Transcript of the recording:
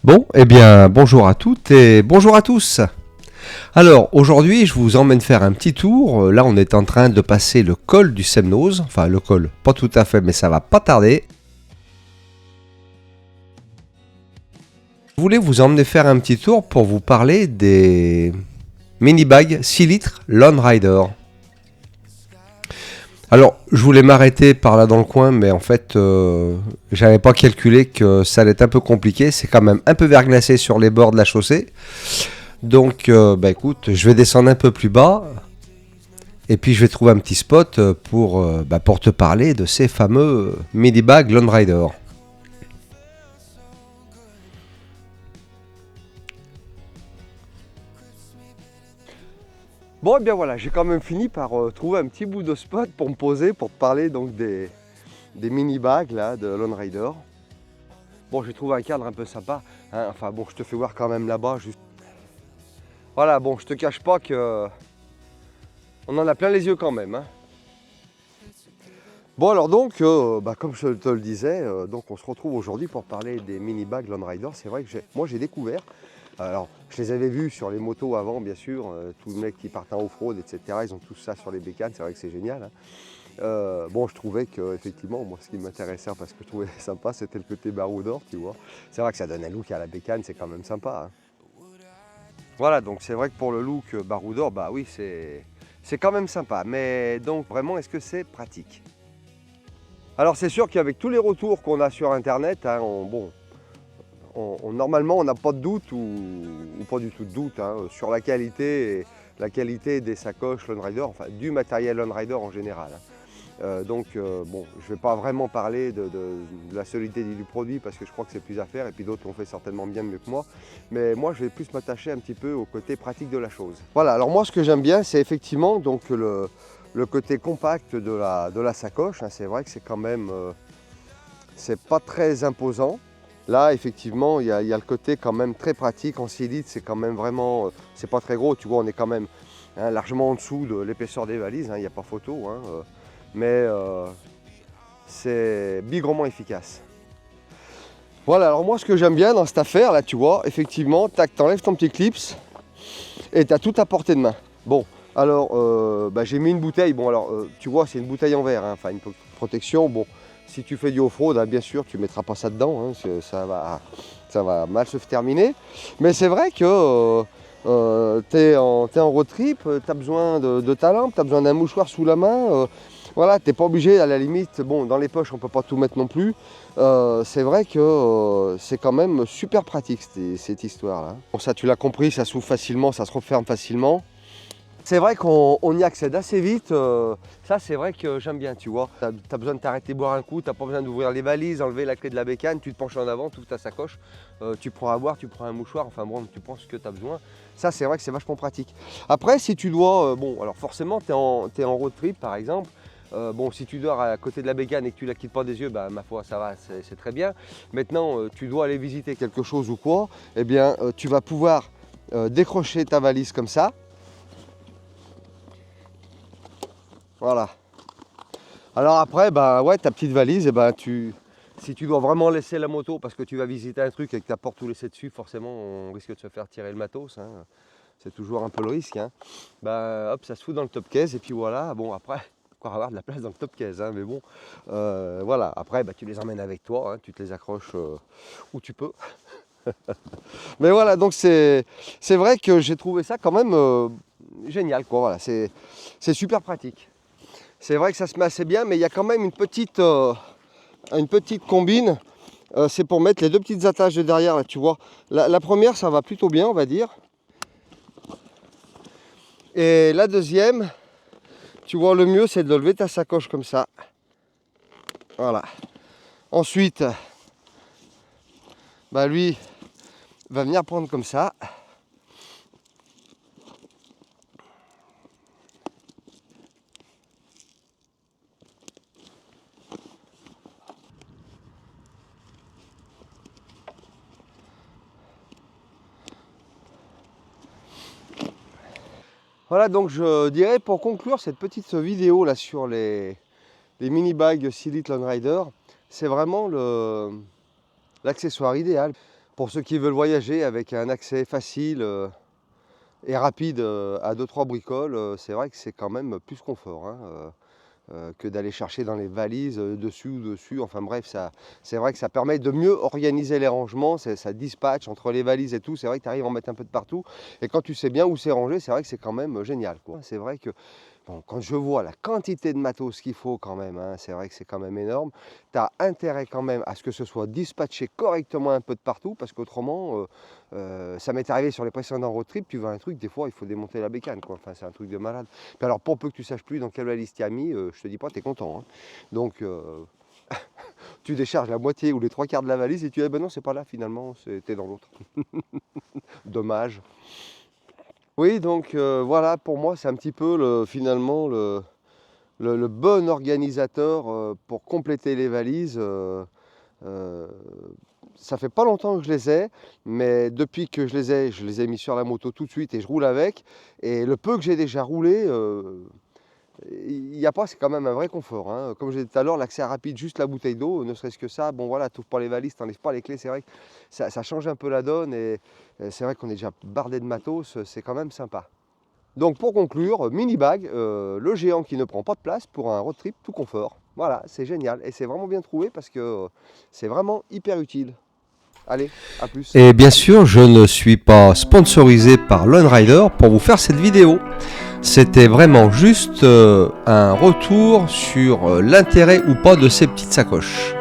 Bon, eh bien, bonjour à toutes et bonjour à tous. Alors, aujourd'hui, je vous emmène faire un petit tour. Là, on est en train de passer le col du Semnoz. Enfin, le col, pas tout à fait, mais ça va pas tarder. Je voulais vous emmener faire un petit tour pour vous parler des mini-bags 6 litres Lone Rider. Alors, je voulais m'arrêter par là dans le coin, mais en fait, j'avais pas calculé que ça allait être un peu compliqué. C'est quand même un peu verglacé sur les bords de la chaussée. Donc, écoute, je vais descendre un peu plus bas. Et puis, je vais trouver un petit spot pour te parler de ces fameux mini-bags Lone Rider. Bon, et bien voilà, j'ai quand même fini par trouver un petit bout de spot pour me poser, pour te parler donc des mini-bags là, de Lone Rider. Bon, j'ai trouvé un cadre un peu sympa, hein. Enfin bon, je te fais voir quand même là-bas. Voilà, bon, je te cache pas que on en a plein les yeux quand même, hein. Bon alors donc, comme je te le disais, donc on se retrouve aujourd'hui pour parler des mini-bags Lone Rider. C'est vrai que moi j'ai découvert, alors je les avais vus sur les motos avant bien sûr, tous les mecs qui partent en off-road etc. Ils ont tous ça sur les bécanes, c'est vrai que c'est génial, hein. Bon, je trouvais que effectivement, moi ce qui m'intéressait parce que je trouvais sympa, c'était le côté baroudeur, tu vois. C'est vrai que ça donne un look à la bécane, c'est quand même sympa, hein. Voilà, donc c'est vrai que pour le look baroudeur, bah oui, c'est quand même sympa. Mais donc vraiment, est-ce que c'est pratique? Alors c'est sûr qu'avec tous les retours qu'on a sur internet, hein, normalement on n'a pas de doute ou pas du tout de doute, hein, sur la qualité des sacoches Lone Rider, enfin du matériel Lone Rider en général, hein. Bon, je ne vais pas vraiment parler de la solidité du produit parce que je crois que c'est plus à faire et puis d'autres l'ont fait certainement bien mieux que moi. Mais moi je vais plus m'attacher un petit peu au côté pratique de la chose. Voilà, alors moi ce que j'aime bien c'est effectivement donc le côté compact de la sacoche, hein. C'est vrai que c'est quand même, c'est pas très imposant. Là effectivement il y a le côté quand même très pratique en 6 litres, c'est quand même vraiment, c'est pas très gros, tu vois, on est quand même, hein, largement en dessous de l'épaisseur des valises, hein, il n'y a pas photo, hein, mais c'est bigrement efficace. Voilà, alors moi ce que j'aime bien dans cette affaire là, tu vois, effectivement, tac, t'enlèves ton petit clips et t'as tout à portée de main. Bon, alors j'ai mis une bouteille, bon alors tu vois c'est une bouteille en verre, hein, enfin une protection, bon, si tu fais du off-road, hein, bien sûr tu ne mettras pas ça dedans, hein, ça va mal se terminer, mais c'est vrai que t'es en road trip, tu as besoin de ta lampe, tu as besoin d'un mouchoir sous la main, voilà, t'es pas obligé, à la limite, bon, dans les poches on peut pas tout mettre non plus. C'est vrai que c'est quand même super pratique cette histoire-là. Bon, ça tu l'as compris, ça s'ouvre facilement, ça se referme facilement. C'est vrai qu'on y accède assez vite, ça c'est vrai que j'aime bien, tu vois. T'as besoin de t'arrêter boire un coup, t'as pas besoin d'ouvrir les valises, enlever la clé de la bécane, tu te penches en avant, tu ouvres ta sacoche, tu prends à boire, tu prends un mouchoir, enfin bon, tu prends ce que tu as besoin. Ça c'est vrai que c'est vachement pratique. Après si tu dois, bon alors forcément t'es en road trip par exemple, bon, si tu dors à côté de la bécane et que tu la quittes pas des yeux, bah ma foi, ça va, c'est très bien. Maintenant, tu dois aller visiter quelque chose ou quoi, eh bien, tu vas pouvoir décrocher ta valise comme ça. Voilà. Alors après, bah ouais, ta petite valise, et ben si tu dois vraiment laisser la moto parce que tu vas visiter un truc et que tu apportes tout laissé dessus, forcément, on risque de se faire tirer le matos, hein. C'est toujours un peu le risque, hein. Bah hop, ça se fout dans le top case et puis voilà. Bon après, encore avoir de la place dans le top case, hein, mais bon, voilà. Après, bah, tu les emmènes avec toi, hein, tu te les accroches où tu peux. Mais voilà, donc c'est vrai que j'ai trouvé ça quand même génial, quoi. Voilà, c'est super pratique. C'est vrai que ça se met assez bien, mais il y a quand même une petite combine. C'est pour mettre les deux petites attaches de derrière, là, tu vois. La première, ça va plutôt bien, on va dire. Et la deuxième, tu vois, le mieux, c'est de lever ta sacoche comme ça. Voilà. Ensuite, bah lui va venir prendre comme ça. Voilà, donc je dirais pour conclure cette petite vidéo là sur les mini bags 6 litres Lone Rider, c'est vraiment l'accessoire idéal. pour ceux qui veulent voyager avec un accès facile et rapide à 2-3 bricoles, c'est vrai que c'est quand même plus confort, hein, que d'aller chercher dans les valises dessus ou dessus. Enfin bref, c'est vrai que ça permet de mieux organiser les rangements, ça dispatche entre les valises et tout. C'est vrai que tu arrives à en mettre un peu de partout. Et quand tu sais bien où c'est rangé, c'est vrai que c'est quand même génial, quoi. C'est vrai que bon, quand je vois la quantité de matos qu'il faut quand même, hein, c'est vrai que c'est quand même énorme. Tu as intérêt quand même à ce que ce soit dispatché correctement un peu de partout, parce qu'autrement, ça m'est arrivé sur les précédents road trips, tu vois un truc, des fois il faut démonter la bécane, quoi. Enfin, c'est un truc de malade. Puis alors pour peu que tu saches plus dans quelle valise tu as mis, je te dis pas, tu es content, hein. Donc tu décharges la moitié ou les 3/4 de la valise et tu dis, eh ben non, c'est pas là finalement, c'était dans l'autre. Dommage. Oui, donc voilà, pour moi, c'est un petit peu finalement le bon organisateur pour compléter les valises. Ça fait pas longtemps que je les ai, mais depuis que je les ai mis sur la moto tout de suite et je roule avec. Et le peu que j'ai déjà roulé, il n'y a pas, c'est quand même un vrai confort, hein. Comme je disais tout à l'heure, l'accès rapide, juste la bouteille d'eau, ne serait-ce que ça. Bon voilà, tu n'ouvres pas les valises, tu n'enlèves pas les clés, c'est vrai que ça change un peu la donne. Et c'est vrai qu'on est déjà bardé de matos, c'est quand même sympa. Donc pour conclure, mini bag, le géant qui ne prend pas de place pour un road trip tout confort. Voilà, c'est génial et c'est vraiment bien trouvé parce que c'est vraiment hyper utile. Allez, à plus. Et bien sûr, je ne suis pas sponsorisé par Lone Rider pour vous faire cette vidéo. C'était vraiment juste un retour sur l'intérêt ou pas de ces petites sacoches.